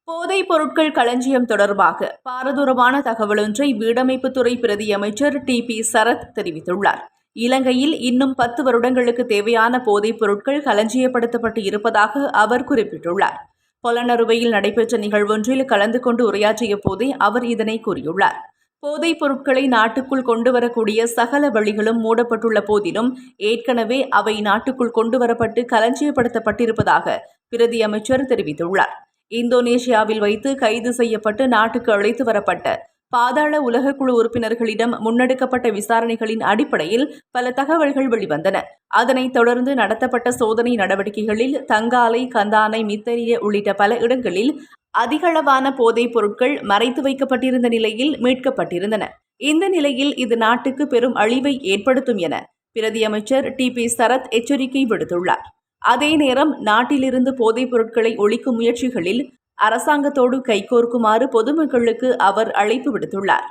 போதைப் பொருட்கள் களஞ்சியம் தொடர்பாக பாரதூரமான தகவலொன்றை வீடமைப்புத்துறை பிரதி அமைச்சர் டி.பி. சரத் தெரிவித்துள்ளார். இலங்கையில் இன்னும் 10 வருடங்களுக்கு தேவையான போதைப் பொருட்கள் களஞ்சியப்படுத்தப்பட்டு இருப்பதாக அவர் குறிப்பிட்டுள்ளார். பொலனறுவையில் நடைபெற்ற நிகழ்வொன்றில் கலந்து கொண்டு உரையாற்றிய போதே அவர் இதனை கூறியுள்ளார். போதைப் பொருட்களை நாட்டுக்குள் கொண்டுவரக்கூடிய சகல வழிகளும் மூடப்பட்டுள்ள போதிலும் ஏற்கனவே அவை நாட்டுக்குள் கொண்டுவரப்பட்டு களஞ்சியப்படுத்தப்பட்டிருப்பதாக பிரதி அமைச்சர் தெரிவித்துள்ளார். இந்தோனேஷியாவில் வைத்து கைது செய்யப்பட்டு நாட்டுக்கு அழைத்து வரப்பட்ட பாதாள உலகக்குழு உறுப்பினர்களிடம் முன்னெடுக்கப்பட்ட விசாரணைகளின் அடிப்படையில் பல தகவல்கள் வெளிவந்தன. அதனைத் தொடர்ந்து நடத்தப்பட்ட சோதனை நடவடிக்கைகளில் தங்காலை, கந்தானை, மித்தரிய உள்ளிட்ட பல இடங்களில் அதிகளவான போதைப் பொருட்கள் மறைத்து வைக்கப்பட்டிருந்த நிலையில் மீட்கப்பட்டிருந்தன. இந்த நிலையில் இது நாட்டுக்கு பெரும் அழிவை ஏற்படுத்தும் என பிரதி அமைச்சர் டி.பி. சரத் எச்சரிக்கை விடுத்துள்ளார். அதே நேரம் நாட்டிலிருந்து போதைப் பொருட்களை ஒழிக்கும் முயற்சிகளில் அரசாங்கத்தோடு கைகோர்க்குமாறு பொதுமக்களுக்கு அவர் அழைப்பு விடுத்துள்ளார்.